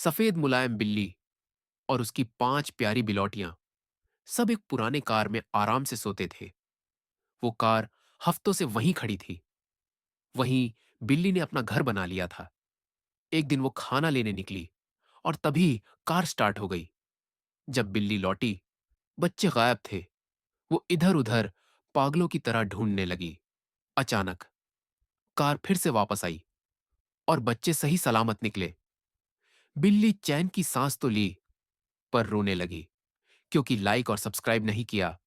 सफेद मुलायम बिल्ली और उसकी 5 प्यारी बिलौटियां सब एक पुराने कार में आराम से सोते थे। वो कार हफ्तों से वहीं खड़ी थी। वहीं बिल्ली ने अपना घर बना लिया था। एक दिन वो खाना लेने निकली और तभी कार स्टार्ट हो गई। जब बिल्ली लौटी, बच्चे गायब थे। वो इधर उधर पागलों की तरह ढूंढने लगी। अचानक कार फिर से वापस आई और बच्चे सही सलामत निकले। बिल्ली चैन की सांस तो ली, पर रोने लगी क्योंकि लाइक और सब्सक्राइब नहीं किया।